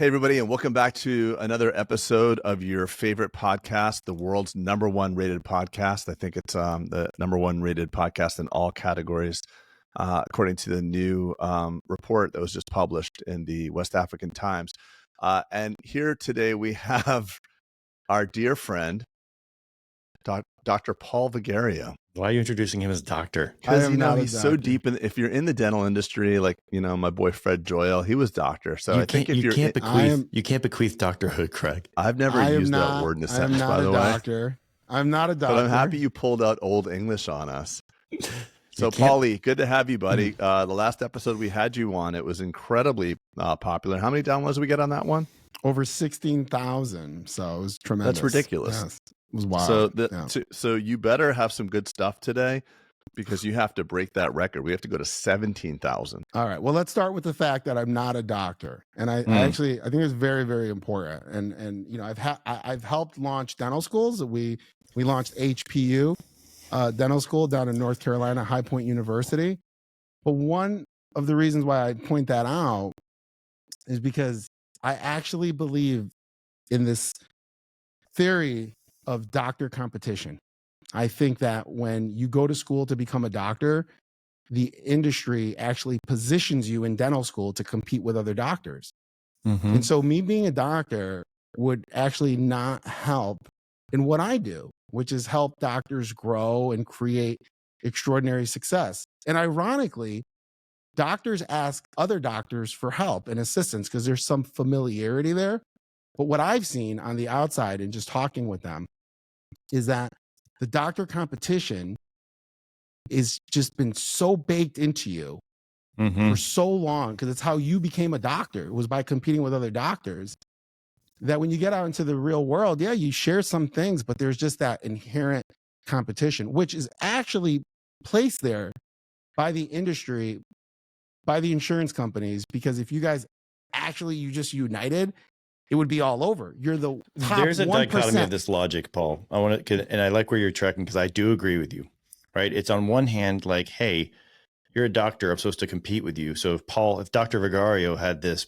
Hey, everybody, and welcome back to another episode of your favorite podcast, the world's #1 rated podcast. I think it's the #1 rated podcast in all categories, according to the new report that was just published in the West African Times. And here today we have our dear friend, Dr. Paul Vigario. Why are you introducing him as doctor? Because, he's so deep in, if you're in the dental industry, like, my boy Fred Joyal, he was doctor. So I think if you can't bequeath doctorhood, Craig. I've never used that word in a sentence, by the way. I'm not a doctor. But I'm happy you pulled out Old English on us. So, Paulie, good to have you, buddy. The last episode we had you on, it was incredibly popular. How many downloads did we get on that one? Over 16,000. So it was tremendous. That's ridiculous. Yes. It was wild. So you better have some good stuff today, because you have to break that record. We have to go to 17,000. All right. Well, let's start with the fact that I'm not a doctor, and I think it's very, very important. And I've helped launch dental schools. We launched HPU Dental School down in North Carolina, High Point University. But one of the reasons why I point that out is because I actually believe in this theory of doctor competition. I think that when you go to school to become a doctor, the industry actually positions you in dental school to compete with other doctors. Mm-hmm. And so me being a doctor would actually not help in what I do, which is help doctors grow and create extraordinary success. And ironically, doctors ask other doctors for help and assistance because there's some familiarity there. But what I've seen on the outside and just talking with them is that the doctor competition is just been so baked into you for so long, because it's how you became a doctor. It was by competing with other doctors, that when you get out into the real world, yeah, you share some things, but there's just that inherent competition, which is actually placed there by the industry, by the insurance companies, because if you guys you just united, it would be all over. You're the top 1%. There's a dichotomy of this logic, Paul. And I like where you're tracking, because I do agree with you, right? It's on one hand, like, hey, you're a doctor, I'm supposed to compete with you. So if Dr. Vigario had this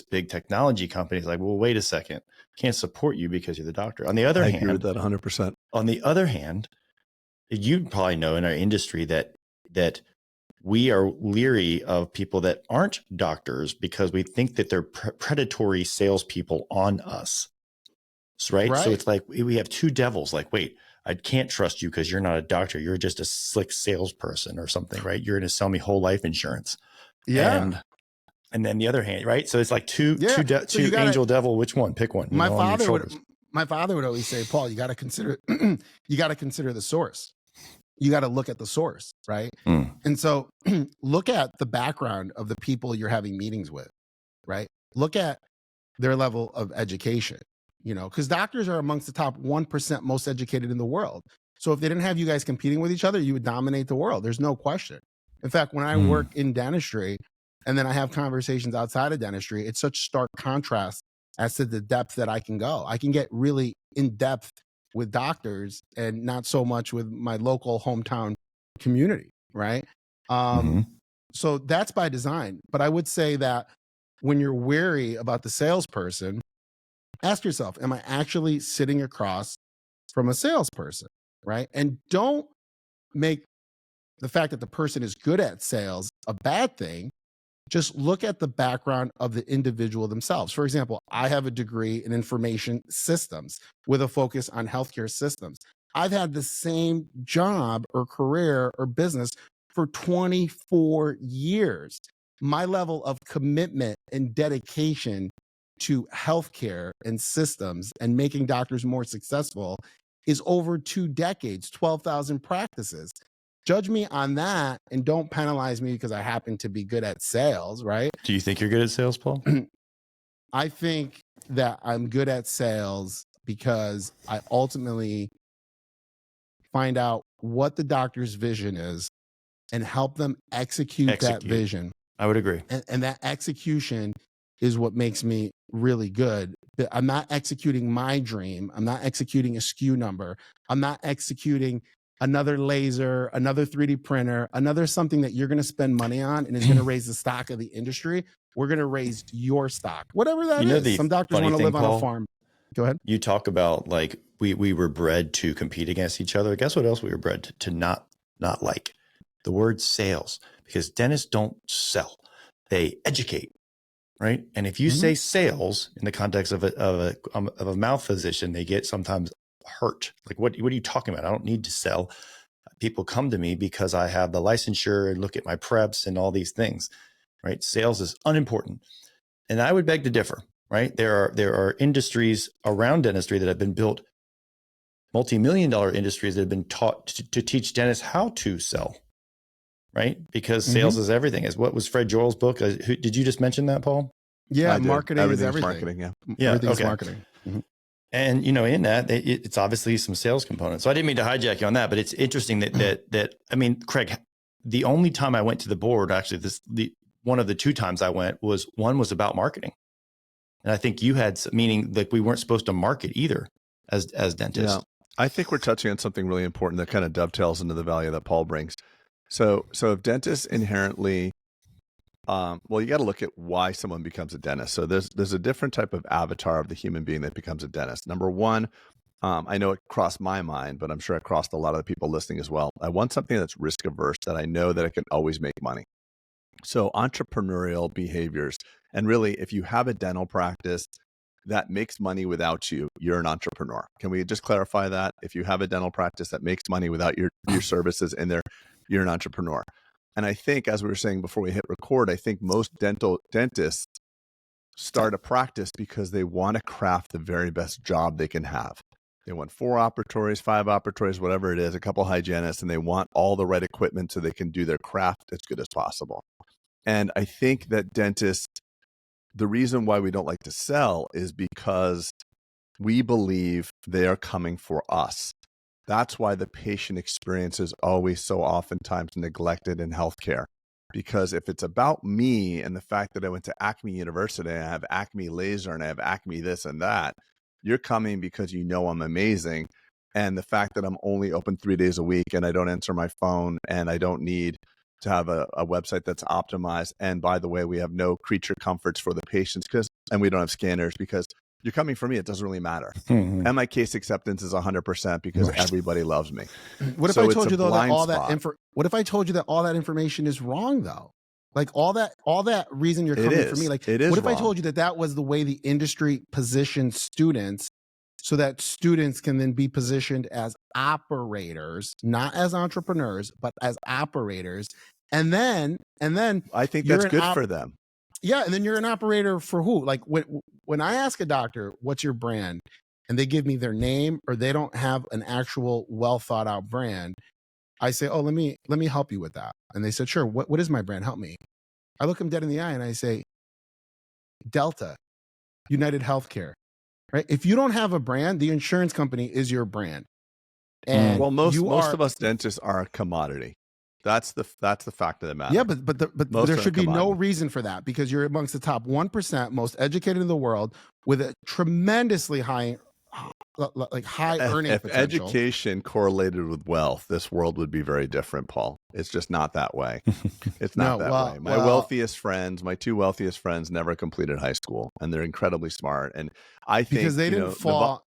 big technology company, it's like, well, wait a second, can't support you because you're the doctor. On the other hand, I agree with that 100%. On the other hand, you probably know in our industry that we are leery of people that aren't doctors because we think that they're predatory salespeople on us. Right? So it's like we have two devils. Like, wait, I can't trust you because you're not a doctor. You're just a slick salesperson or something, right? You're going to sell me whole life insurance. Yeah. And then the other hand, right? So it's like two angel devil. Which one? Pick one. My father would always say, Paul, you got to consider the source. You got to look at the source, right? And so look at the background of the people you're having meetings with, right? Look at their level of education, because doctors are amongst the top 1% most educated in the world. So if they didn't have you guys competing with each other, you would dominate the world. There's no question. In fact, when I work in dentistry and then I have conversations outside of dentistry, it's such stark contrast as to the depth that I can go. I can get really in depth with doctors and not so much with my local hometown community, right? So that's by design. But I would say that when you're wary about the salesperson, ask yourself, am I actually sitting across from a salesperson, right? And don't make the fact that the person is good at sales a bad thing. Just look at the background of the individual themselves. For example, I have a degree in information systems with a focus on healthcare systems. I've had the same job or career or business for 24 years. My level of commitment and dedication to healthcare and systems and making doctors more successful is over 2 decades, 12,000 practices. Judge me on that and don't penalize me because I happen to be good at sales, right? Do you think you're good at sales, Paul? I think that I'm good at sales because I ultimately find out what the doctor's vision is and help them execute that vision. I would agree. And that execution is what makes me really good. I'm not executing my dream. I'm not executing a SKU number. I'm not executing another laser, another 3D printer, another something that you're going to spend money on and is going to raise the stock of the industry. We're going to raise your stock, whatever that is. Some doctors want to live on a farm. Go ahead. You talk about like we were bred to compete against each other. Guess what else we were bred to not like? The word sales, because dentists don't sell, they educate, right? And if you say sales in the context of a mouth physician, they get sometimes hurt. Like, what are you talking about? I don't need to sell. People come to me because I have the licensure and look at my preps and all these things, right? Sales is unimportant. And I would beg to differ, right? There are industries around dentistry that have been built, multi-million-dollar industries that have been taught to teach dentists how to sell, right? Because sales is everything. As what was Fred Joel's book? Did you just mention that, Paul? Yeah, marketing is everything. Marketing, yeah, everything's marketing. And in that, it's obviously some sales components. So I didn't mean to hijack you on that, but it's interesting that I mean, Craig, the only time I went to the board, actually, one of the 2 times I went was about marketing, and I think you had, meaning like we weren't supposed to market either as dentists. Yeah. I think we're touching on something really important that kind of dovetails into the value that Paul brings. So if dentists inherently, well, you got to look at why someone becomes a dentist. So there's a different type of avatar of the human being that becomes a dentist. Number one, I know it crossed my mind, but I'm sure it crossed a lot of the people listening as well. I want something that's risk averse, that I know that I can always make money. So entrepreneurial behaviors, and really, if you have a dental practice that makes money without you, you're an entrepreneur. Can we just clarify that? If you have a dental practice that makes money without your services in there, you're an entrepreneur. And I think, as we were saying before we hit record, I think most dentists start a practice because they want to craft the very best job they can have. They want 4 operatories, 5 operatories, whatever it is, a couple hygienists, and they want all the right equipment so they can do their craft as good as possible. And I think that dentists, the reason why we don't like to sell is because we believe they are coming for us. That's why the patient experience is always so oftentimes neglected in healthcare. Because if it's about me and the fact that I went to Acme University and I have Acme laser and I have Acme this and that, you're coming because you know I'm amazing. And the fact that I'm only open 3 days a week and I don't answer my phone and I don't need to have a website that's optimized. And by the way, we have no creature comforts for the patients and we don't have scanners, because you're coming for me. It doesn't really matter. And my case acceptance is 100% because everybody loves me. What if I told you though that what if I told you that all that information is wrong though? Like all that reason you're coming for me. Like it is what if wrong. I told you that was the way the industry positioned students, so that students can then be positioned as operators, not as entrepreneurs, but as operators. And then I think that's good for them. Yeah. And then you're an operator for who? Like when I ask a doctor, what's your brand? And they give me their name, or they don't have an actual well thought out brand, I say, oh, let me help you with that. And they said, sure. What is my brand? Help me. I look them dead in the eye and I say, Delta, United Healthcare. Right? If you don't have a brand, the insurance company is your brand. And well, most of us dentists are a commodity. That's the fact of the matter. Yeah, but there should be no reason for that, because you're amongst the top 1% most educated in the world with a tremendously high earning if potential. Education correlated with wealth, this world would be very different, Paul. It's just not that way. It's not way. My 2 wealthiest friends never completed high school, and they're incredibly smart. And I think because they didn't fall.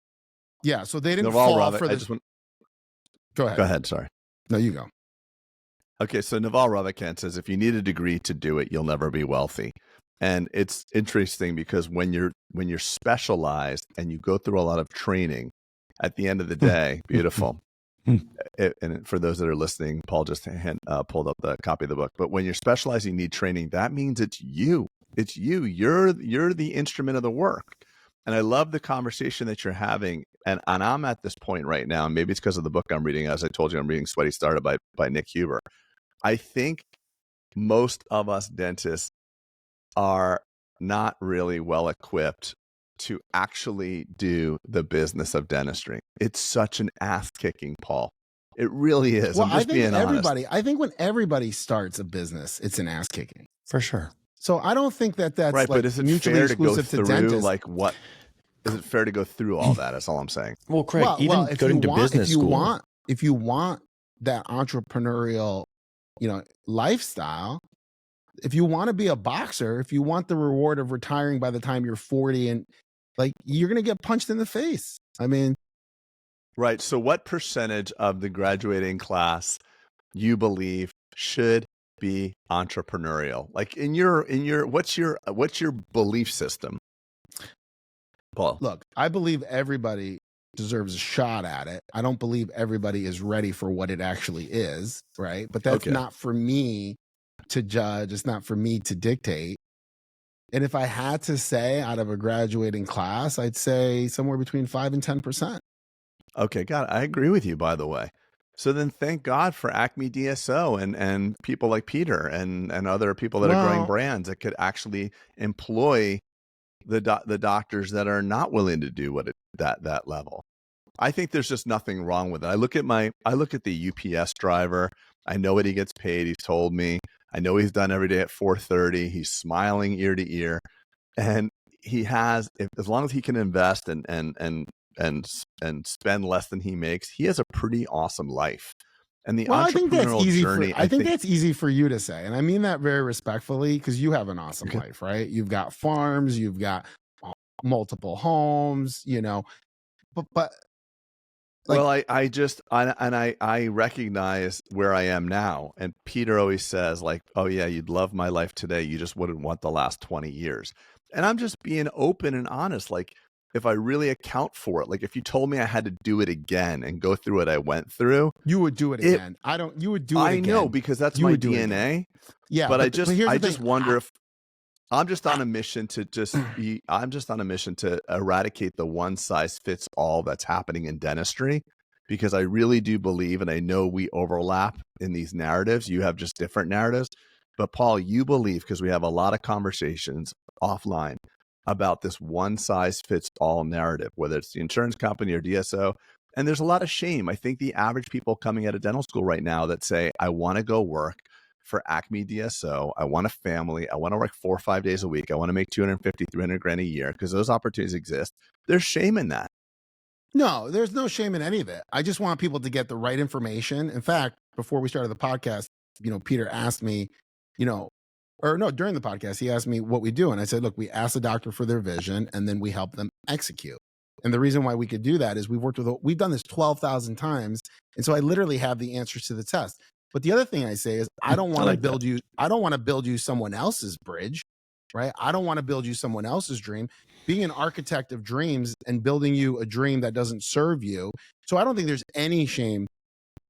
So they didn't fall for this. Go ahead. Go ahead. Sorry. No, you go. Okay, so Naval Ravikant says, if you need a degree to do it, you'll never be wealthy. And it's interesting because when you're specialized and you go through a lot of training, at the end of the day, beautiful. And for those that are listening, Paul just pulled up the copy of the book. But when you're specialized, you need training. That means it's you. It's you. You're the instrument of the work. And I love the conversation that you're having. And I'm at this point right now, and maybe it's because of the book I'm reading. As I told you, I'm reading Sweaty Startup by Nick Huber. I think most of us dentists are not really well equipped to actually do the business of dentistry. It's such an ass kicking, Paul. It really is. Well, I'm just being honest. I think when everybody starts a business, it's an ass kicking. For sure. So I don't think that's right, like but is it mutually fair exclusive to go to through dentists. like what? Is it fair to go through all that? That's all I'm saying. Well, Craig, even going to business school. If you want that entrepreneurial, lifestyle, if you want to be a boxer, if you want the reward of retiring by the time you're 40, and like, you're going to get punched in the face. I mean, right. So what percentage of the graduating class you believe should be entrepreneurial? Like what's your belief system, Paul? look, I believe everybody deserves a shot at it. I don't believe everybody is ready for what it actually is, right? But that's not for me to judge. It's not for me to dictate. And if I had to say out of a graduating class, I'd say somewhere between 5 and 10%. Okay, got it. I agree with you, by the way. So then thank God for Acme DSO and people like Peter and other people that are growing brands that could actually employ the doctors that are not willing to do that level. I think there's just nothing wrong with it. I look at the UPS driver. I know what he gets paid. He's told me. I know he's done every day at 4:30. He's smiling ear to ear, and he has, as long as he can invest and spend less than he makes, he has a pretty awesome life. And the entrepreneurial journey, I think that's easy for you to say, and I mean that very respectfully, because you have an awesome life, right? You've got farms, you've got multiple homes, but like, well, I recognize where I am now. And Peter always says, like, oh yeah, you'd love my life today. You just wouldn't want the last 20 years. And I'm just being open and honest. Like, if I really account for it, like if you told me I had to do it again and go through what I went through, you would do it again. You would do it again. I know, because that's my DNA. Yeah. But I just wonder if I'm just on a mission to eradicate the one size fits all that's happening in dentistry, because I really do believe, and I know we overlap in these narratives. You have just different narratives, but Paul, you believe, because we have a lot of conversations offline about this one size fits all narrative, whether it's the insurance company or DSO. And there's a lot of shame. I think the average people coming out of dental school right now that say, I want to go work for Acme DSO. I want a family. I want to work 4 or 5 days a week. I want to make 250, 300 grand a year, because those opportunities exist. There's shame in that. No, there's no shame in any of it. I just want people to get the right information. In fact, before we started the podcast, Peter asked me, during the podcast, he asked me what we do. And I said, look, we ask the doctor for their vision and then we help them execute. And the reason why we could do that is we've done this 12,000 times. And so I literally have the answers to the test. But the other thing I say is, I don't want to build you someone else's bridge, right? I don't want to build you someone else's dream. Being an architect of dreams and building you a dream that doesn't serve you. So I don't think there's any shame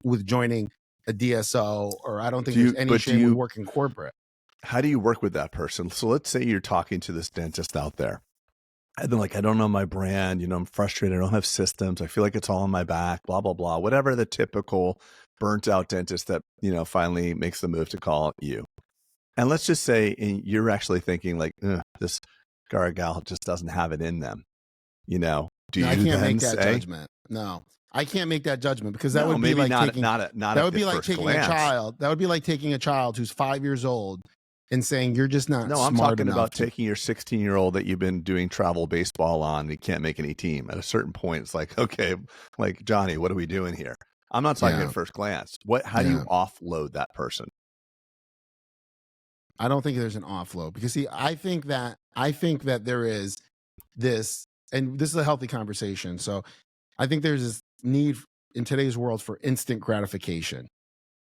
with joining a DSO, or I don't think there's any shame with working corporate. How do you work with that person? So let's say you're talking to this dentist out there, and they're like, I don't know my brand, I'm frustrated, I don't have systems, I feel like it's all on my back, blah, blah, blah, whatever the typical burnt out dentist that, finally makes the move to call you. And let's just say you're actually thinking like, this guy or gal just doesn't have it in them. I can't make that judgment. No, I can't make that judgment, because that would be like taking a child. That would be like taking a child who's 5 years old and saying you're just not. No, I'm talking about taking your 16-year-old that you've been doing travel baseball on. And he can't make any team. At a certain point, it's like, okay, like, Johnny, what are we doing here? I'm not talking at first glance. How do you offload that person? I don't think there's an offload, because see, I think that there is this, and this is a healthy conversation. So I think there's this need in today's world for instant gratification.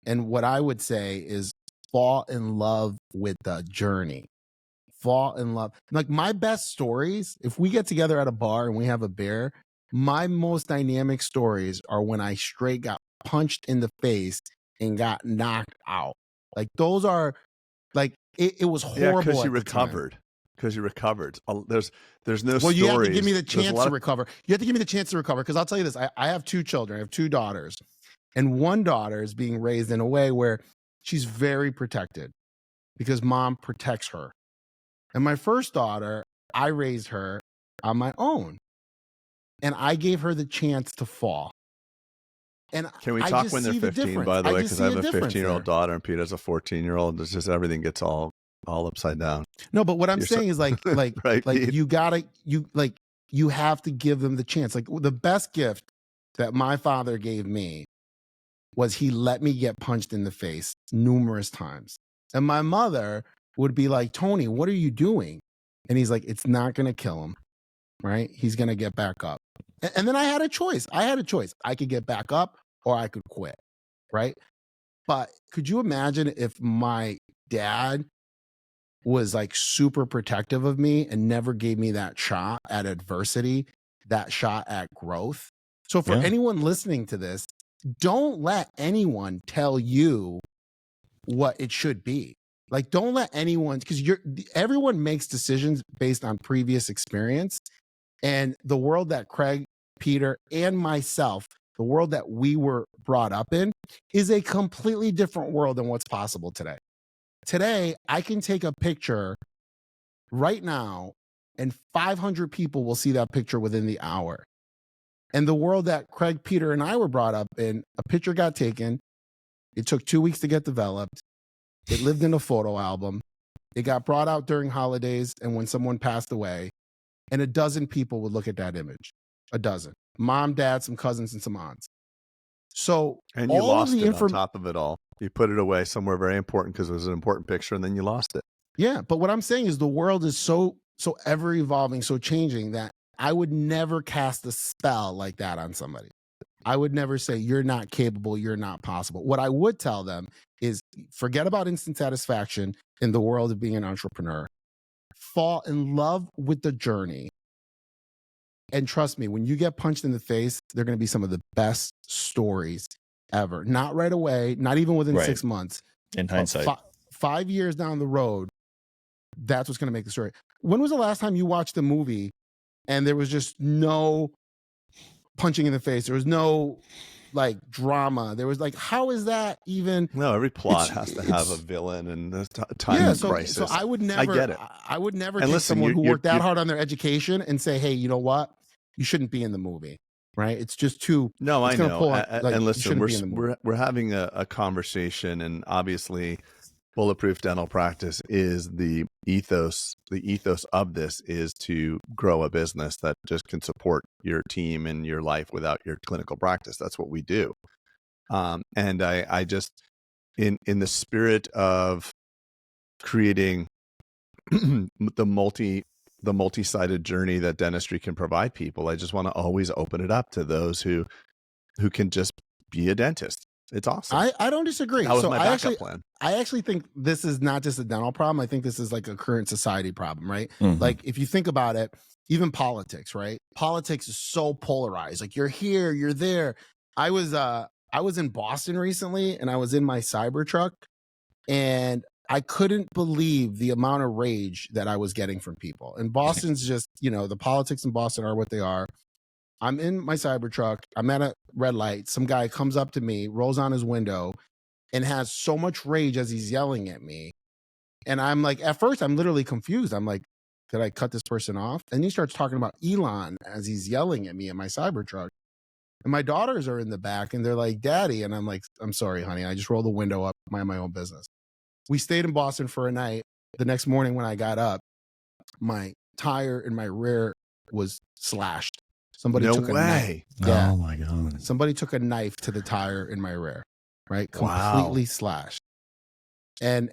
And what I would say is, fall in love with the journey. Fall in love. Like, my best stories, if we get together at a bar and we have a beer, my most dynamic stories are when I straight got punched in the face and got knocked out. Like, those are, like, it was horrible. Because you recovered. Because you recovered. There's no stories. Well, you have to give me the chance to recover. You have to give me the chance to recover, because I'll tell you this. I have 2 children. I have 2 daughters. And one daughter is being raised in a way where she's very protected, because mom protects her. And my first daughter, I raised her on my own. And I gave her the chance to fall. And can we talk when they're 15, by the way? Because I have a 15-year-old daughter and Pete has a 14-year-old. It's just, everything gets all upside down. No, but what I'm saying is like right, Pete? you have to give them the chance. Like, the best gift that my father gave me was he let me get punched in the face numerous times. And my mother would be like, Tony, what are you doing? And he's like, it's not going to kill him, right? He's going to get back up. And then I had a choice. I could get back up or I could quit, right? But could you imagine if my dad was like super protective of me and never gave me that shot at adversity, that shot at growth? So for anyone listening to this, don't let anyone tell you what it should be. Like, don't let anyone, because everyone makes decisions based on previous experience. And the world that Craig, Peter, and myself, the world that we were brought up in, is a completely different world than what's possible today. Today, I can take a picture right now and 500 people will see that picture within the hour. And the world that Craig, Peter, and I were brought up in, a picture got taken. It took 2 weeks to get developed. It lived in a photo album. It got brought out during holidays and when someone passed away. And a dozen people would look at that image. A dozen. Mom, dad, some cousins, and some aunts. So, and you lost it on top of it all. You put it away somewhere very important because it was an important picture, and then you lost it. Yeah, but what I'm saying is the world is so ever evolving, so changing, that I would never cast a spell like that on somebody. I would never say, you're not capable, you're not possible. What I would tell them is, forget about instant satisfaction in the world of being an entrepreneur. Fall in love with the journey. And trust me, when you get punched in the face, they're going to be some of the best stories ever. Not right away, not even within 6 months. In hindsight. 5 years down the road, that's what's going to make the story. When was the last time you watched a movie and there was just no punching in the face? There was no like drama. There was like, how is that even? No, every plot has to have a villain and a time of crisis. So I would never, I get it. I would never take someone who worked that hard on their education and say, hey, you know what? You shouldn't be in the movie, right? It's just too. No, I know. And listen, we're having a conversation, and obviously, Bulletproof Dental Practice is the ethos. The ethos of this is to grow a business that just can support your team and your life without your clinical practice. That's what we do. And I just, in the spirit of creating the multi-sided journey that dentistry can provide people, I just want to always open it up to those who can just be a dentist. It's awesome. I don't disagree. That was my backup plan. I actually think this is not just a dental problem. I think this is like a current society problem, right? Mm-hmm. Like if you think about it, even politics, right? Politics is so polarized. Like you're here, you're there. I was in Boston recently and I was in my Cybertruck and I couldn't believe the amount of rage that I was getting from people. And Boston's just, the politics in Boston are what they are. I'm in my Cybertruck. I'm at a red light. Some guy comes up to me, rolls on his window, and has so much rage as he's yelling at me. And I'm like, at first, I'm literally confused. I'm like, did I cut this person off? And he starts talking about Elon as he's yelling at me in my Cybertruck. And my daughters are in the back, and they're like, Daddy. And I'm like, I'm sorry, honey. I just rolled the window up, mind my own business. We stayed in Boston for a night. The next morning when I got up, my tire in my rear was slashed. Somebody took a knife. Yeah. Oh my God. Somebody took a knife to the tire in my rear, right? Completely slashed. And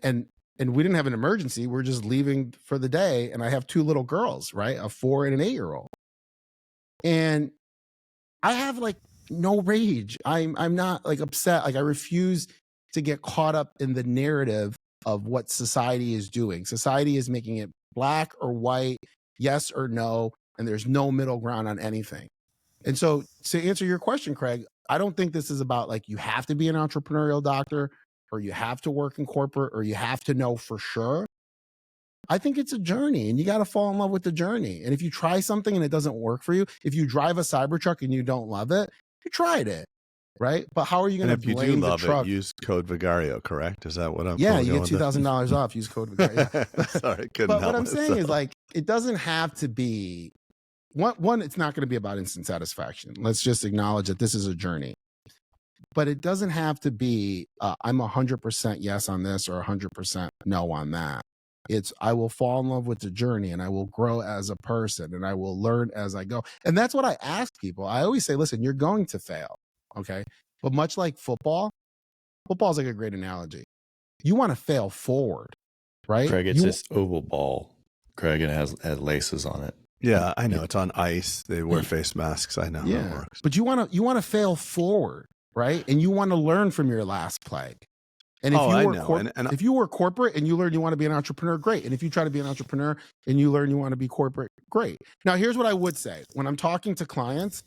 we didn't have an emergency. We're just leaving for the day. And I have two little girls, right? A 4 and an 8-year-old. And I have like no rage. I'm not like upset. Like I refuse to get caught up in the narrative of what society is doing. Society is making it black or white, yes or no. And there's no middle ground on anything. And so to answer your question, Craig, I don't think this is about like you have to be an entrepreneurial doctor or you have to work in corporate or you have to know for sure. I think it's a journey and you got to fall in love with the journey. And if you try something and it doesn't work for you, if you drive a Cybertruck and you don't love it, you tried it. Right. But how are you going to blame the truck? If you do love it, use code Vigario, correct? Is that what I'm Yeah, you get $2,000 off. Use code Vigario. Sorry, couldn't But help what I'm saying myself. is like, it doesn't have to be one, it's not going to be about instant satisfaction. Let's just acknowledge that this is a journey. But it doesn't have to be, I'm 100% yes on this or 100% no on that. It's, I will fall in love with the journey and I will grow as a person and I will learn as I go. And that's what I ask people. I always say, listen, you're going to fail. Okay. But much like football, Football is like a great analogy. You want to fail forward, right? Craig, it's this oval ball, Craig, and it has laces on it. Yeah, I know. It's on ice. They wear face masks. I know how it works. But you want to fail forward, right? And you want to learn from your last play. And if if you were corporate and you learn you want to be an entrepreneur, great. And if you try to be an entrepreneur and you learn you want to be corporate, great. Now, here's what I would say. When I'm talking to clients,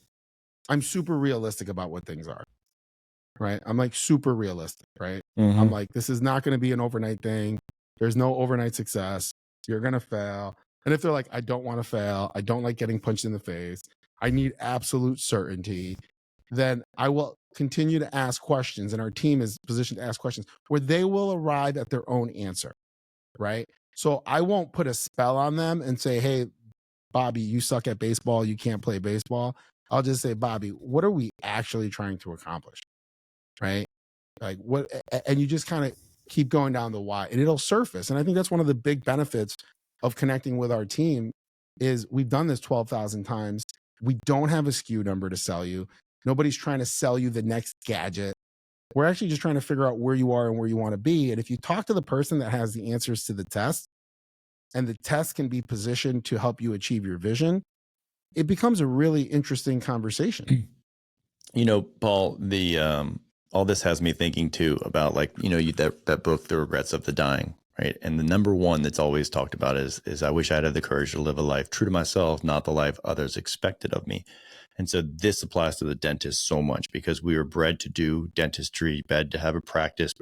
I'm super realistic about what things are, right? I'm like super realistic, right? I'm like, this is not going to be an overnight thing. There's no overnight success. You're going to fail. And if they're like, I don't want to fail, I don't like getting punched in the face, I need absolute certainty, then I will continue to ask questions. And our team is positioned to ask questions where they will arrive at their own answer, right? So I won't put a spell on them and say, hey, Bobby, you suck at baseball, you can't play baseball. I'll just say, Bobby, what are we actually trying to accomplish, right? Like what, and you just kind of keep going down the why and it'll surface. And I think that's one of the big benefits of connecting with our team is we've done this 12,000 times. We don't have a SKU number to sell you. Nobody's trying to sell you the next gadget. We're actually just trying to figure out where you are and where you want to be. And if you talk to the person that has the answers to the test and the test can be positioned to help you achieve your vision, it becomes a really interesting conversation. You know, Paul, all this has me thinking too about like, you know, that book, The Regrets of the Dying, right? And the number one that's always talked about is I wish I'd had the courage to live a life true to myself, not the life others expected of me. And so this applies to the dentist so much because we were bred to do dentistry, bred to have a practice.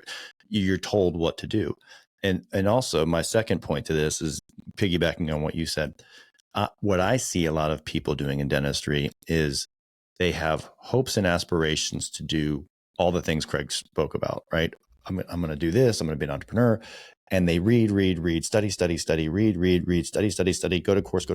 You're told what to do. And also my second point to this is piggybacking on what you said. What I see a lot of people doing in dentistry is they have hopes and aspirations to do all the things Craig spoke about, right? I'm going to do this. I'm going to be an entrepreneur. And they read, study, read, study, go to course.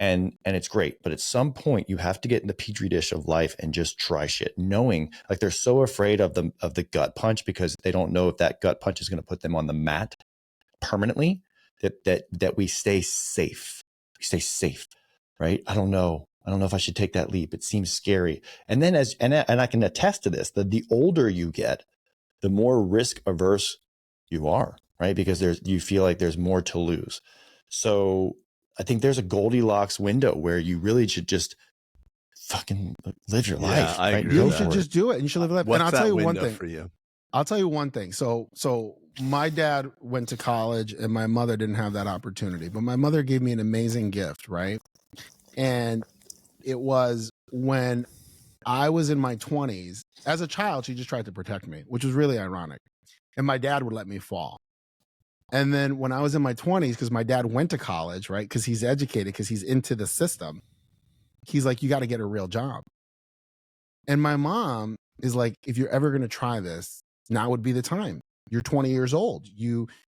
And it's great. But at some point you have to get in the petri dish of life and just try shit, knowing like they're so afraid of the gut punch because they don't know if that gut punch is going to put them on the mat permanently that we stay safe. We stay safe, right? I don't know if I should take that leap. It seems scary. And then and I can attest to this, that the older you get, the more risk averse you are, right? Because you feel like there's more to lose. So I think there's a Goldilocks window where you really should just fucking live your life. I right? agree. You should just do it. And you should live your life. What's and I'll that tell you one window thing for you? I'll tell you one thing. So my dad went to college and my mother didn't have that opportunity, but my mother gave me an amazing gift, right? And it was when I was in my 20s. As a child, she just tried to protect me, which was really ironic. And my dad would let me fall. And then when I was in my 20s, because my dad went to college, right? Because he's educated, because he's into the system. He's like, you got to get a real job. And my mom is like, if you're ever going to try this, now would be the time. You're 20 years old.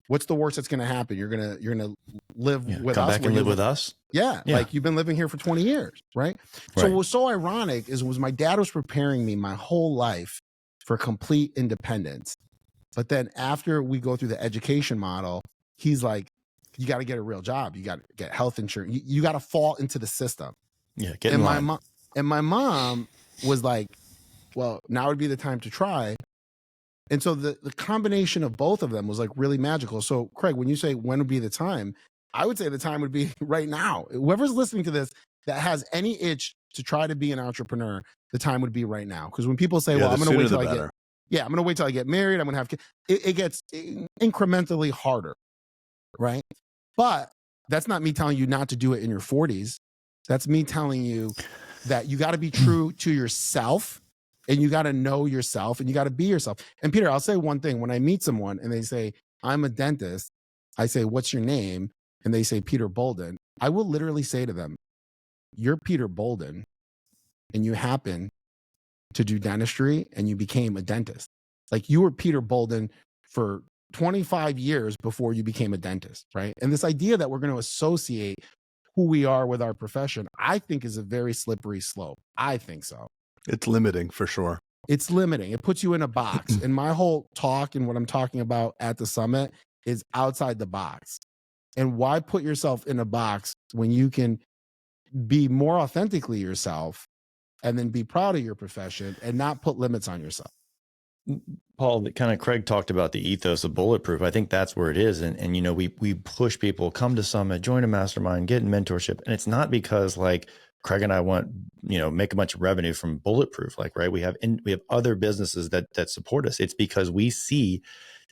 What's the worst that's going to happen? You're going to live with us. Come back and live with us. Yeah. Like you've been living here for 20 years. Right. So what was so ironic was my dad was preparing me my whole life for complete independence. But then after we go through the education model, he's like, you got to get a real job. You got to get health insurance. You got to fall into the system. Yeah. Get in line. My mom was like, well, now would be the time to try. And so the combination of both of them was like really magical. So Craig, when you say when would be the time, I would say the time would be right now. Whoever's listening to this that has any itch to try to be an entrepreneur, the time would be right now. Because when people say, well, I'm going to wait till I get, I'm going to wait till I get married, I'm going to have kids, it gets incrementally harder, right? But that's not me telling you not to do it in your 40s. That's me telling you that you got to be true to yourself. And you got to know yourself and you got to be yourself. And Peter, I'll say one thing. When I meet someone and they say, I'm a dentist, I say, what's your name? And they say, Peter Boulden. I will literally say to them, you're Peter Boulden and you happen to do dentistry and you became a dentist. Like you were Peter Boulden for 25 years before you became a dentist, right? And this idea that we're going to associate who we are with our profession, I think is a very slippery slope. I think so. It's limiting for sure. It's limiting. It puts you in a box. And my whole talk and what I'm talking about at the summit is outside the box. And why put yourself in a box when you can be more authentically yourself and then be proud of your profession and not put limits on yourself? Paul, that kind of Craig talked about the ethos of Bulletproof. I think that's where it is. And you know, we push people, come to Summit, join a mastermind, get in mentorship. And it's not because like Craig and I want, you know, make a bunch of revenue from Bulletproof. Like, right. We have other businesses that support us. It's because we see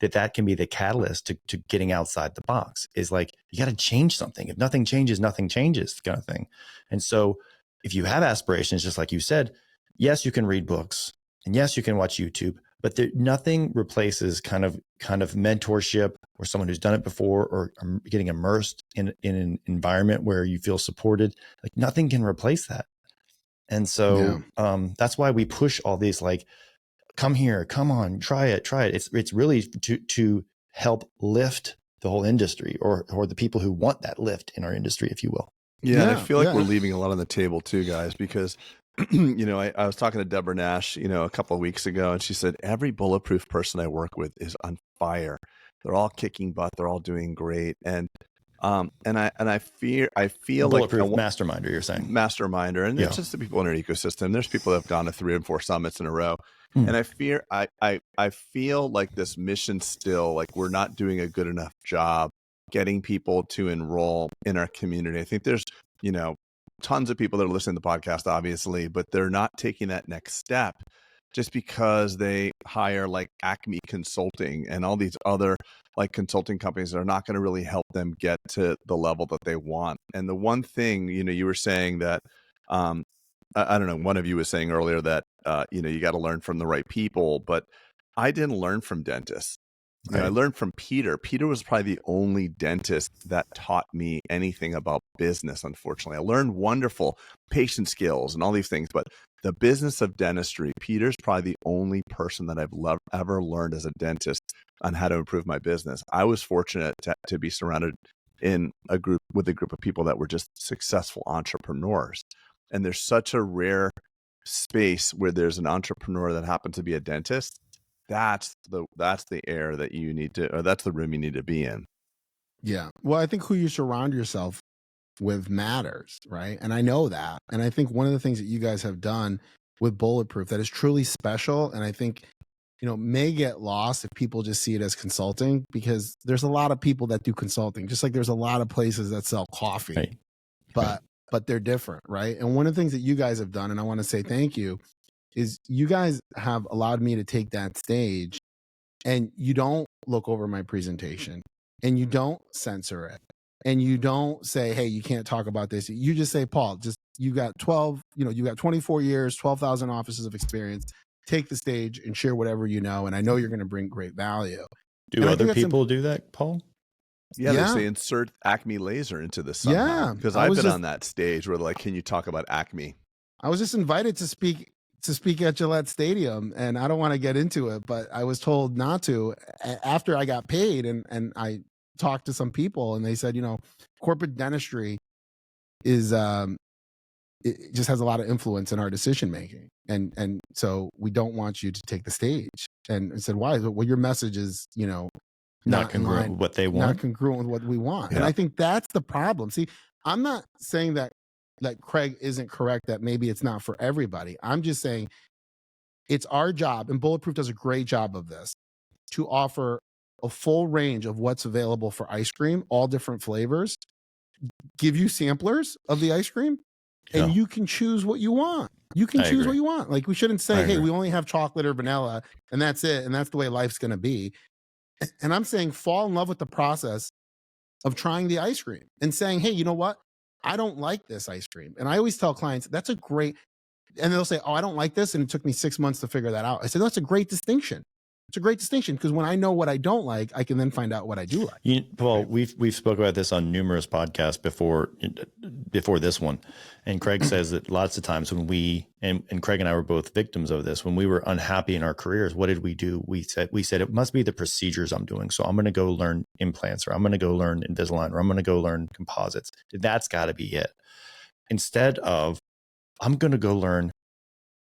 that can be the catalyst to getting outside the box. Is like, you got to change something. If nothing changes kind of thing. And so if you have aspirations, just like you said, yes, you can read books and yes, you can watch YouTube, but nothing replaces kind of mentorship or someone who's done it before, or getting immersed in an environment where you feel supported. Like nothing can replace that. And so that's why we push all these, like, come here, come on, try it. It's really to help lift the whole industry, or the people who want that lift in our industry, if you will. Yeah, and I feel like we're leaving a lot on the table too, guys, because you know, I was talking to Deborah Nash, you know, a couple of weeks ago, and she said every Bulletproof person I work with is on fire. They're all kicking butt. They're all doing great. And I feel Bulletproof like masterminder, you're saying masterminder, and it's just the people in our ecosystem. There's people that have gone to 3 and 4 summits in a row. And I feel like this mission still, like we're not doing a good enough job getting people to enroll in our community. I think there's, you know, tons of people that are listening to the podcast, obviously, but they're not taking that next step just because they hire like Acme Consulting and all these other like consulting companies that are not going to really help them get to the level that they want. And the one thing, you know, you were saying that, I don't know, one of you was saying earlier that, you know, you got to learn from the right people, but I didn't learn from dentists. You know, I learned from Peter. Peter was probably the only dentist that taught me anything about business, unfortunately. I learned wonderful patient skills and all these things, but the business of dentistry, Peter's probably the only person that I've ever learned as a dentist on how to improve my business. I was fortunate to be surrounded with a group of people that were just successful entrepreneurs. And there's such a rare space where there's an entrepreneur that happens to be a dentist. That's the air that you need to, or that's the room you need to be in. Yeah. Well, I think who you surround yourself with matters, right? And I know that. And I think one of the things that you guys have done with Bulletproof that is truly special, and I think, you know, may get lost if people just see it as consulting, because there's a lot of people that do consulting, just like there's a lot of places that sell coffee, but they're different, right? And one of the things that you guys have done, and I want to say thank you, is you guys have allowed me to take that stage, and you don't look over my presentation, and you don't censor it, and you don't say, hey, you can't talk about this. You just say, Paul, just, you got 24 years, 12,000 offices of experience. Take the stage and share whatever you know, and I know you're going to bring great value. Do other people do that, Paul? Yeah, they say insert Acme Laser into this somehow. Yeah, because I've been on that stage where like, can you talk about Acme? I was just invited to speak at Gillette Stadium, and I don't want to get into it, but I was told not to after I got paid, and I talked to some people, and they said, you know, corporate dentistry is it just has a lot of influence in our decision making, and so we don't want you to take the stage. And I said, why? Well, your message is, you know, not congruent with what they want, not congruent with what we want. Yeah. And I think that's the problem. See, I'm not saying that Craig isn't correct, that maybe it's not for everybody. I'm just saying it's our job, and Bulletproof does a great job of this, to offer a full range of what's available for ice cream, all different flavors, give you samplers of the ice cream, and you can choose what you want. You can choose what you want. Like, we shouldn't say, hey, we only have chocolate or vanilla, and that's it, and that's the way life's going to be. And I'm saying fall in love with the process of trying the ice cream and saying, hey, you know what? I don't like this ice cream. And I always tell clients, that's a great, and they'll say, oh, I don't like this, and it took me 6 months to figure that out. I said, that's a great distinction. It's a great distinction, because when I know what I don't like, I can then find out what I do like. Paul, we've spoke about this on numerous podcasts before this one, and Craig says that lots of times when we and Craig and I were both victims of this, when we were unhappy in our careers, what did we do? We said it must be the procedures I'm doing, so I'm going to go learn implants, or I'm going to go learn Invisalign, or I'm going to go learn composites. That's got to be it. Instead of, I'm going to go learn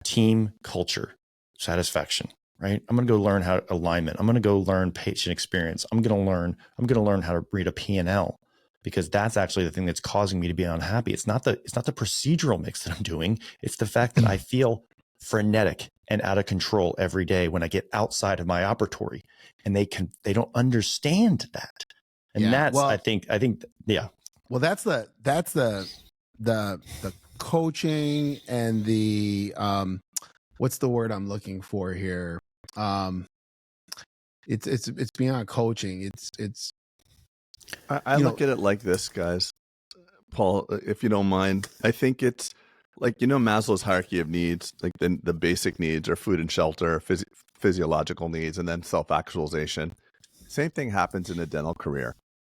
team culture, satisfaction. Right? I'm going to go learn how alignment. I'm going to go learn patient experience. I'm going to learn how to read a P&L, because that's actually the thing that's causing me to be unhappy. It's not the procedural mix that I'm doing. It's the fact that I feel frenetic and out of control every day when I get outside of my operatory, and they don't understand that. And Yeah, that's, well, I think, yeah. Well, that's the coaching and the what's the word I'm looking for here? It's beyond coaching. It's I look at it like this, guys. Paul, if you don't mind, I think it's like, Maslow's hierarchy of needs, like the basic needs are food and shelter, physiological needs, and then self-actualization. Same thing happens in a dental career.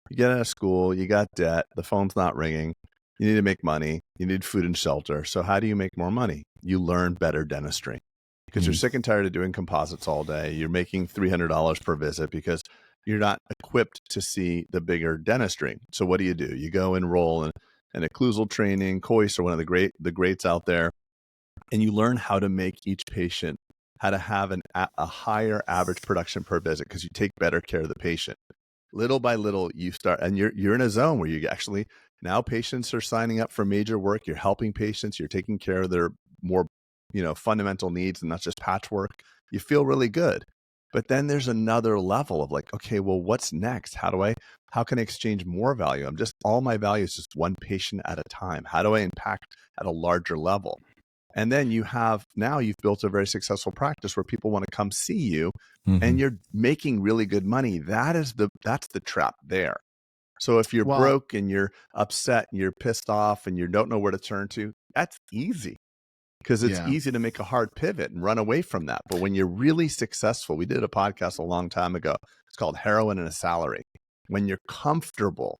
You get out of school, you got debt, the phone's not ringing, you need to make money, you need food and shelter. So how do you make more money? You learn better dentistry because you're sick and tired of doing composites all day. You're making $300 per visit because you're not equipped to see the bigger dentistry. So what do? You go enroll in an occlusal training, Coyce or one of the greats out there, and you learn how to make each patient, how to have a higher average production per visit because you take better care of the patient. Little by little, you start, and you're in a zone where you actually, now patients are signing up for major work. You're helping patients. You're taking care of their more, fundamental needs and not just patchwork. You feel really good. But then there's another level of like, okay, well, what's next? How can I exchange more value? All my value is just one patient at a time. How do I impact at a larger level? And then you've built a very successful practice where people want to come see you and you're making really good money. That's the trap there. So if you're broke and you're upset and you're pissed off and you don't know where to turn to, that's easy because it's easy to make a hard pivot and run away from that. But when you're really successful, we did a podcast a long time ago. It's called Heroin and a Salary. When you're comfortable,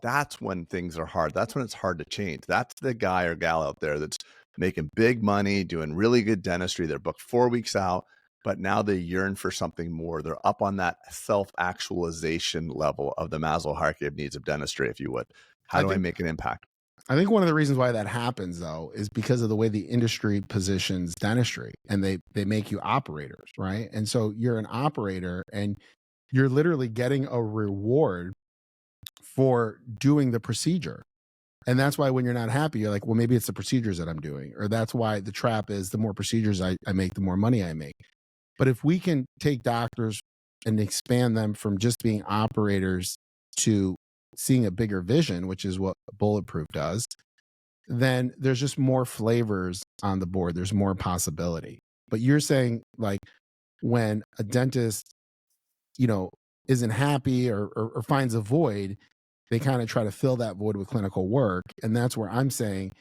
that's when things are hard. That's when it's hard to change. That's the guy or gal out there that's making big money, doing really good dentistry. They're booked 4 weeks out, but now they yearn for something more. They're up on that self-actualization level of the Maslow hierarchy of needs of dentistry, if you would. How do I make an impact? I think one of the reasons why that happens, though, is because of the way the industry positions dentistry, and they make you operators, right? And so you're an operator, and you're literally getting a reward for doing the procedure. And that's why when you're not happy, you're like, well, maybe it's the procedures that I'm doing. Or that's why the trap is the more procedures I make, the more money I make. But if we can take doctors and expand them from just being operators to seeing a bigger vision, which is what Bulletproof does, then there's just more flavors on the board. There's more possibility. But you're saying, like, when a dentist, isn't happy or finds a void, they kind of try to fill that void with clinical work. And that's where I'm saying,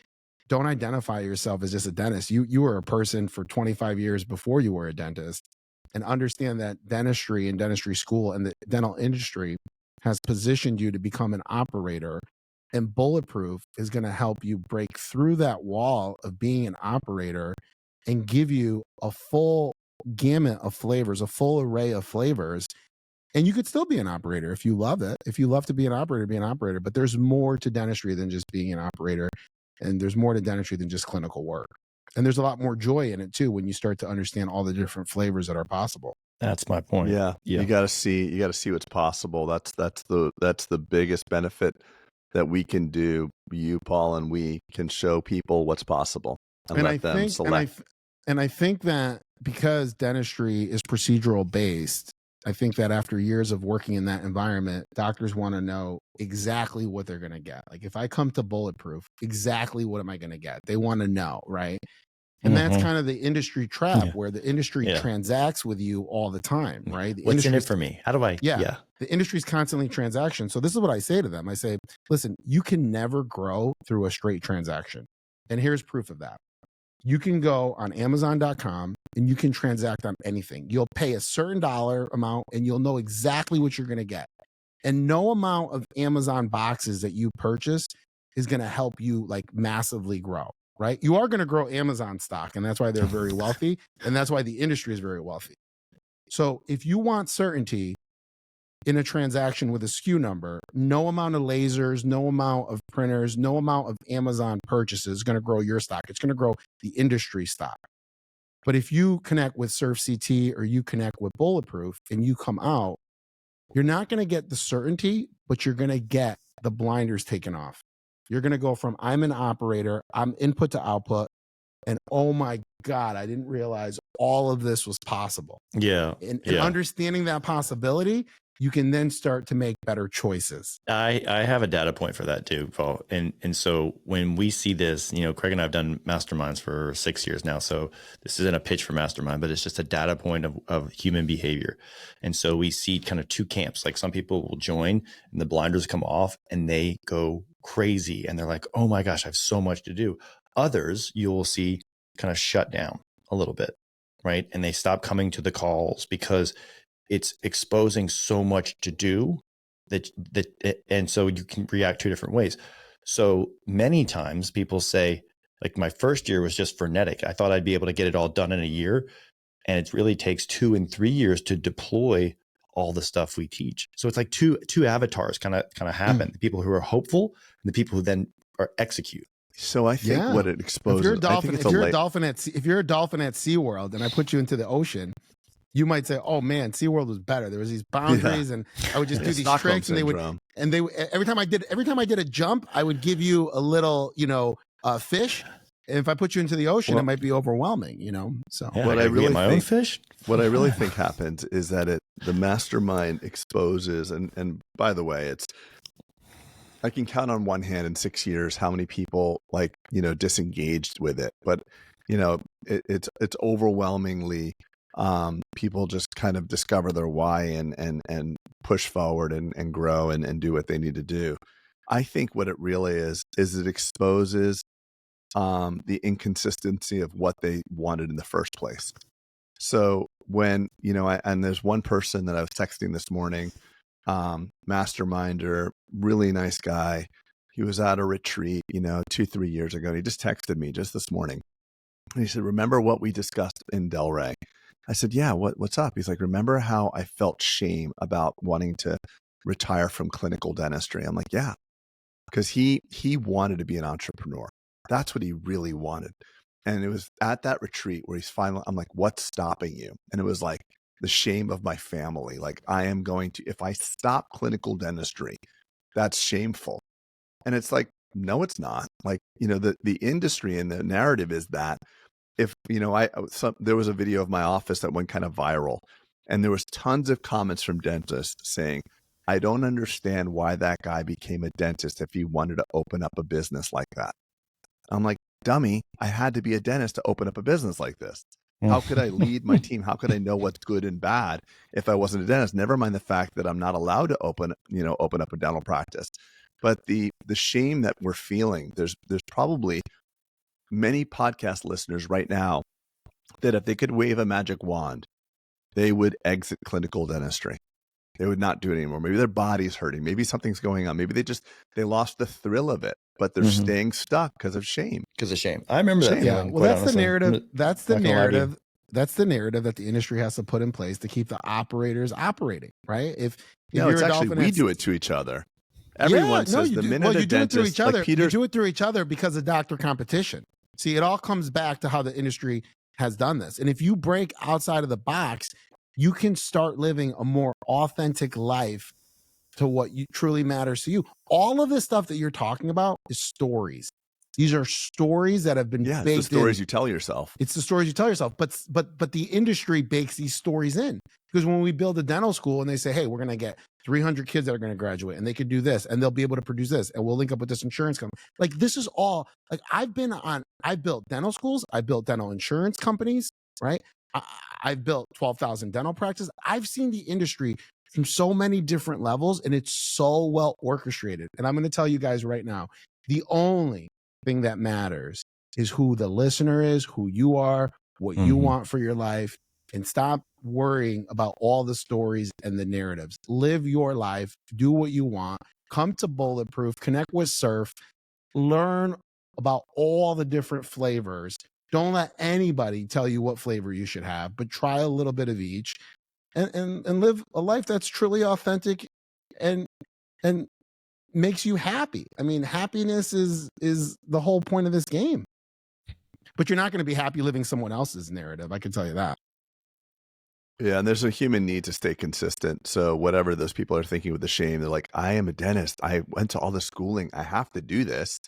don't identify yourself as just a dentist. You were a person for 25 years before you were a dentist, and understand that dentistry and dentistry school and the dental industry has positioned you to become an operator. And Bulletproof is going to help you break through that wall of being an operator and give you a full gamut of flavors, a full array of flavors. And you could still be an operator if you love it. If you love to be an operator, be an operator. But there's more to dentistry than just being an operator. And there's more to dentistry than just clinical work. And there's a lot more joy in it too when you start to understand all the different flavors that are possible. That's my point. Yeah. You got to see what's possible. That's the biggest benefit that we can do. You, Paul, and we can show people what's possible and let them select. And I think that because dentistry is procedural based, I think that after years of working in that environment, doctors want to know exactly what they're going to get. Like, if I come to Bulletproof, exactly what am I going to get? They want to know, right? And that's kind of the industry trap where the industry transacts with you all the time, right? What's in it for me? How do I? Yeah. The industry's constantly transaction. So this is what I say to them. I say, listen, you can never grow through a straight transaction. And here's proof of that. You can go on Amazon.com and you can transact on anything. You'll pay a certain dollar amount and you'll know exactly what you're going to get. And no amount of Amazon boxes that you purchase is going to help you like massively grow, right? You are going to grow Amazon stock, and that's why they're very wealthy. And that's why the industry is very wealthy. So if you want certainty in a transaction with a SKU number, no amount of lasers, no amount of printers, no amount of Amazon purchases is going to grow your stock. It's going to grow the industry stock. But if you connect with SurfCT or you connect with Bulletproof and you come out, you're not going to get the certainty, but you're going to get the blinders taken off. You're going to go from I'm an operator, I'm input to output, And oh my God, I didn't realize all of this was possible. Yeah. And understanding that possibility, you can then start to make better choices. I have a data point for that too, Paul. And so when we see this, Craig and I have done masterminds for 6 years now. So this isn't a pitch for mastermind, but it's just a data point of human behavior. And so we see kind of two camps. Like some people will join and the blinders come off and they go crazy and they're like, oh my gosh, I have so much to do. Others you will see kind of shut down a little bit, right? And they stop coming to the calls because it's exposing so much to do and so you can react two different ways. So many times people say, like, my first year was just frenetic. I thought I'd be able to get it all done in a year. And it really takes 2 and 3 years to deploy all the stuff we teach. So it's like two avatars kind of happen. The people who are hopeful and the people who then execute. So I think what it exposes. If you're a dolphin, if you're a dolphin at SeaWorld and I put you into the ocean, you might say, "Oh man, SeaWorld was better. There was these boundaries, and I would just do these tricks, and they would every time I did a jump, I would give you a little, fish. And if I put you into the ocean, it might be overwhelming, So what I really my own fish. What I really think happens is that the mastermind exposes, and by the way, I can count on one hand in 6 years how many people disengaged with it, but it's overwhelmingly. People just kind of discover their why and push forward and grow and do what they need to do. I think what it really is it exposes the inconsistency of what they wanted in the first place. So when, and there's one person that I was texting this morning, masterminder, really nice guy. He was at a retreat, 2-3 years ago. And he just texted me just this morning. And he said, remember what we discussed in Delray? I said, yeah, what's up? He's like, remember how I felt shame about wanting to retire from clinical dentistry? I'm like, yeah, because he wanted to be an entrepreneur. That's what he really wanted. And it was at that retreat where I'm like, what's stopping you? And it was like the shame of my family. Like, if I stop clinical dentistry, that's shameful. And it's like, no, it's not. Like, the industry and the narrative is that if, there was a video of my office that went kind of viral, and there was tons of comments from dentists saying, I don't understand why that guy became a dentist if he wanted to open up a business like that. I'm like, dummy, I had to be a dentist to open up a business like this. How could I lead my team? How could I know what's good and bad if I wasn't a dentist? Never mind the fact that I'm not allowed to open up a dental practice. But the shame that we're feeling, there's probably many podcast listeners right now that if they could wave a magic wand, they would exit clinical dentistry. They would not do it anymore. Maybe their body's hurting. Maybe something's going on. Maybe they lost the thrill of it, but they're staying stuck because of shame. Because of shame. I remember that. Yeah. Well, that's the narrative. That's the narrative. That's the narrative that the industry has to put in place to keep the operators operating, right? If you're it's actually, we do it to each other. Everyone says the minute a dentist, you do it through each other because of doctor competition. See, it all comes back to how the industry has done this. And if you break outside of the box, you can start living a more authentic life to what truly matters to you. All of this stuff that you're talking about is stories. These are stories that have been baked in. It's the stories you tell yourself. It's the stories you tell yourself. But the industry bakes these stories in. Because when we build a dental school and they say, hey, we're going to get 300 kids that are going to graduate and they could do this and they'll be able to produce this and we'll link up with this insurance company. Like, this is all, like, I built dental schools. I built dental insurance companies, right? I've built 12,000 dental practices. I've seen the industry from so many different levels and it's so well orchestrated. And I'm going to tell you guys right now, the only thing that matters is who the listener is, who you are, what you want for your life, and stop worrying about all the stories and the narratives. Live your life, do what you want, come to Bulletproof, connect with Surf, learn about all the different flavors. Don't let anybody tell you what flavor you should have, but try a little bit of each and live a life that's truly authentic and makes you happy. I mean, happiness is the whole point of this game. But you're not going to be happy living someone else's narrative. I can tell you that. Yeah, and there's a human need to stay consistent. So whatever those people are thinking with the shame, they're like, I am a dentist. I went to all the schooling. I have to do this.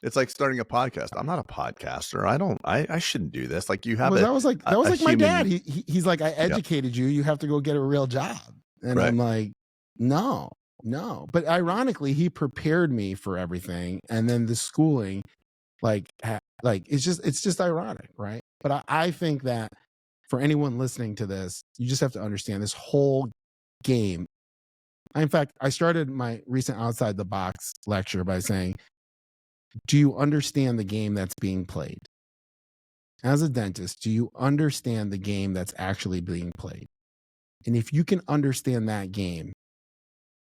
It's like starting a podcast. I'm not a podcaster. I shouldn't do this. Like you have That was like my dad. He's like, I educated you. You have to go get a real job. And I'm like, no. But ironically, he prepared me for everything. And then the schooling, it's just ironic, right? But I think that for anyone listening to this, you just have to understand this whole game. In fact, I started my recent Outside the Box lecture by saying, do you understand the game that's being played? As a dentist, do you understand the game that's actually being played? And if you can understand that game,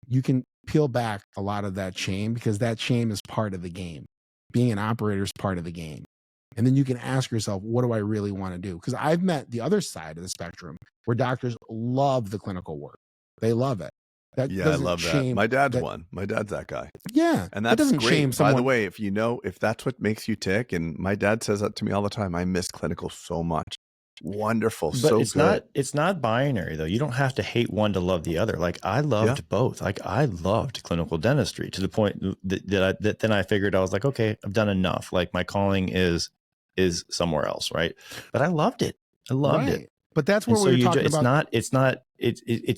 you can peel back a lot of that shame, because that shame is part of the game. Being an operator is part of the game. And then you can ask yourself, what do I really want to do? Because I've met the other side of the spectrum where doctors love the clinical work. They love it. I love that. My dad's one. My dad's that guy. Yeah. And that's doesn't great. Shame someone. By the way, if that's what makes you tick, and my dad says that to me all the time, I miss clinical so much. Wonderful. But so it's good. It's not binary though. You don't have to hate one to love the other. Like I loved both. Like I loved clinical dentistry to the point that then I figured I was like, okay, I've done enough. Like my calling is somewhere else. Right. But I loved it. I loved it. But that's where we're talking about. It's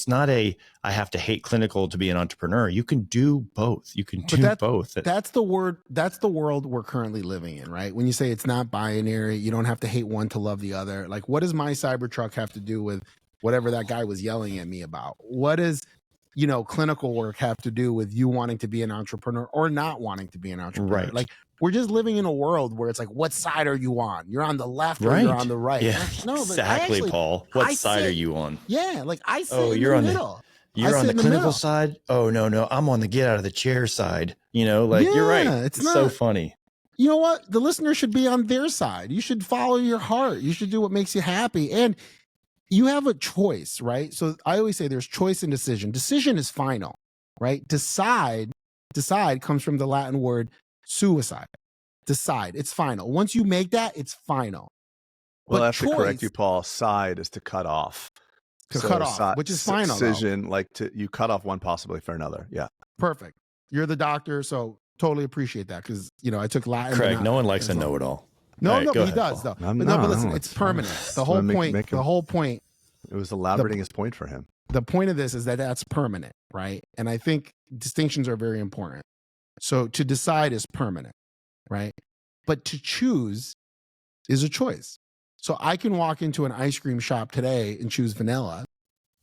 not a, I have to hate clinical to be an entrepreneur. You can do both. You can do both. That's the world we're currently living in, right? When you say it's not binary, you don't have to hate one to love the other. Like, what does my Cybertruck have to do with whatever that guy was yelling at me about? What does, clinical work have to do with you wanting to be an entrepreneur or not wanting to be an entrepreneur? Right. Like, we're just living in a world where it's like, what side are you on? You're on the left or you're on the right. Yeah, no, exactly, Paul. What side are you on? Yeah, like I sit in the middle. You're on the clinical side? Oh, no. I'm on the get out of the chair side. You're right. It's so funny. You know what? The listener should be on their side. You should follow your heart. You should do what makes you happy. And you have a choice, right? So I always say there's choice and decision. Decision is final, right? Decide comes from the Latin word suicide. Decide. It's final. Once you make that, it's final. Well, I have to correct you, Paul. Side is to cut off. Cut off, which is final. Decision, you cut off one possibly for another. Yeah. Perfect. You're the doctor, so totally appreciate that because, I took Latin. Craig, no one likes a know-it-all. No, but he does, though. But listen, it's permanent. The whole point. It was elaborating his point for him. The point of this is that that's permanent, right? And I think distinctions are very important. So to decide is permanent, right? But to choose is a choice. So I can walk into an ice cream shop today and choose vanilla,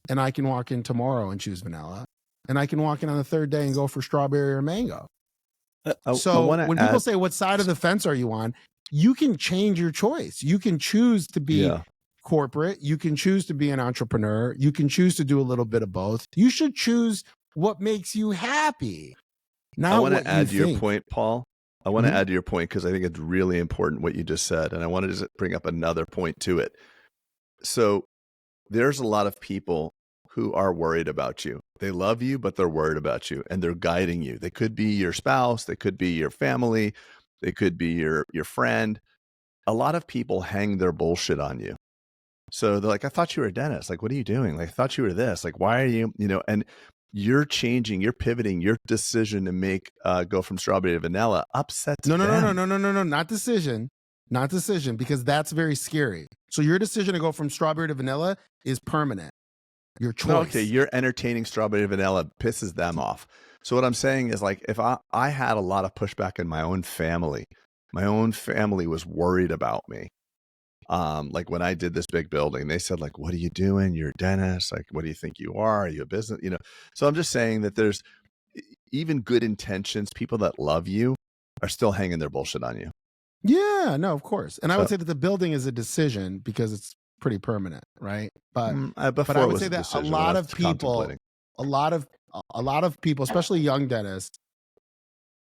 and I can walk in tomorrow and choose vanilla, and I can walk in on the third day and go for strawberry or mango. So when people say, what side of the fence are you on? You can change your choice. You can choose to be corporate. You can choose to be an entrepreneur. You can choose to do a little bit of both. You should choose what makes you happy. I want to add to your point, Paul. I want to add to your point because I think it's really important what you just said. And I want to just bring up another point to it. So there's a lot of people who are worried about you. They love you, but they're worried about you and they're guiding you. They could be your spouse. They could be your family. They could be your friend. A lot of people hang their bullshit on you. So they're like, I thought you were a dentist. Like, what are you doing? Like, I thought you were this. Like, why are you, and you're changing, you're pivoting your decision to make go from strawberry to vanilla upsets No, not decision, because that's very scary. So your decision to go from strawberry to vanilla is permanent. Your choice. No, okay, you're entertaining strawberry to vanilla pisses them off. So what I'm saying is like, if I had a lot of pushback in my own family was worried about me. Like when I did this big building, they said like, what are you doing? You're a dentist. Like, what do you think you are? Are you a business? So I'm just saying that there's even good intentions. People that love you are still hanging their bullshit on you. Yeah, no, of course. And I would say that the building is a decision because it's pretty permanent, right? But I would say that a lot of people, especially young dentists,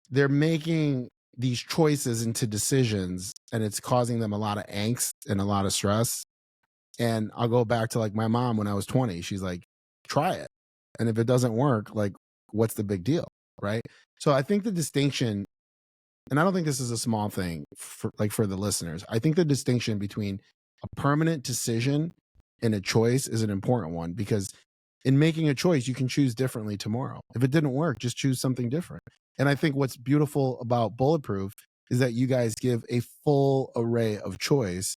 they're making these choices into decisions and it's causing them a lot of angst and a lot of stress. And I'll go back to like my mom when I was 20, she's like, try it. And if it doesn't work, like, what's the big deal? Right. So I think the distinction, and I don't think this is a small thing for the listeners. I think the distinction between a permanent decision and a choice is an important one because in making a choice, you can choose differently tomorrow. If it didn't work, just choose something different. And I think what's beautiful about Bulletproof is that you guys give a full array of choice,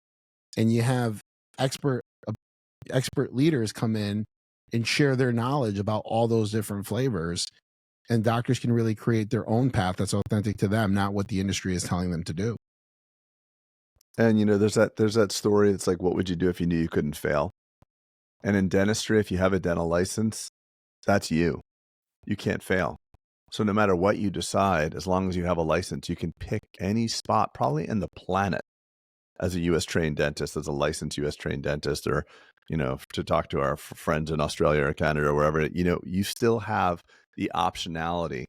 and you have expert leaders come in and share their knowledge about all those different flavors, and doctors can really create their own path that's authentic to them, not what the industry is telling them to do. And there's that story. It's like, what would you do if you knew you couldn't fail? And in dentistry, if you have a dental license, that's you. You can't fail. So no matter what you decide, as long as you have a license, you can pick any spot probably in the planet as a U.S. trained dentist, as a licensed U.S. trained dentist, or, to talk to our friends in Australia or Canada or wherever, you still have the optionality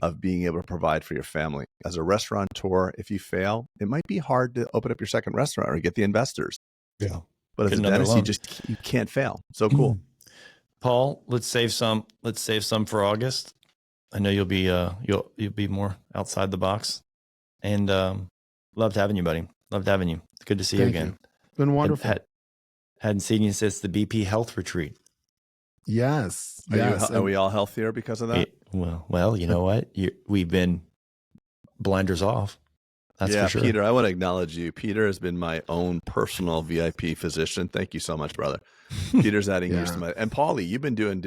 of being able to provide for your family. As a restaurateur, if you fail, it might be hard to open up your second restaurant or get the investors. Yeah. But as a dentist, you can't fail. So cool. Paul, let's save some for August. I know you'll be more outside the box, and loved having you, buddy. Loved having you. It's good to see you again. It's been wonderful. Hadn't seen you since the BP Health Retreat. Yes. Are we all healthier because of that? Well, you know what? We've been blinders off. That's for sure. Peter, I want to acknowledge you. Peter has been my own personal VIP physician. Thank you so much, brother. Peter's adding years to my, and Paulie, you've been doing,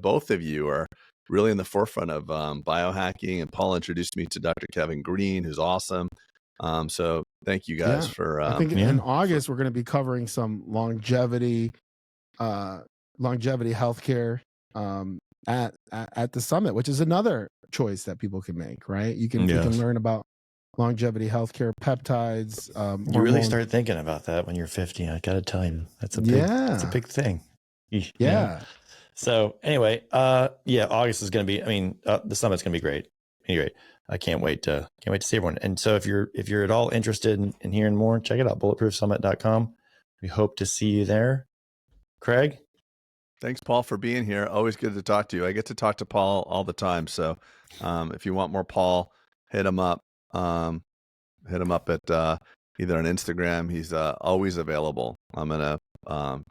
both of you are really in the forefront of biohacking, and Paul introduced me to Dr. Kevin Green, who's awesome. So thank you guys for, I think in August, we're going to be covering some longevity healthcare at the summit, which is another choice that people can make, right? You can learn about longevity healthcare, peptides. You really start thinking about that when you're 50. I got to tell you, that's a big thing. Yeah. So anyway, August is going to be, the summit's going to be great. Anyway, I can't wait to see everyone. And so if you're at all interested in hearing more, check it out, bulletproofsummit.com. We hope to see you there. Craig? Thanks, Paul, for being here. Always good to talk to you. I get to talk to Paul all the time. So if you want more Paul, hit him up. Hit him up at either on Instagram. He's always available. I'm going to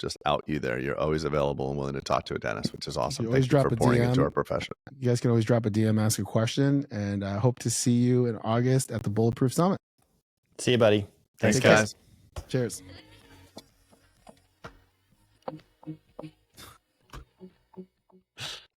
just out you there. You're always available and willing to talk to a dentist, which is awesome. You always Thank you for pouring DM. into our profession. You guys can always drop a DM, ask a question, and I hope to see you in August at the Bulletproof Summit. See you, buddy. Thanks guys. Cheers.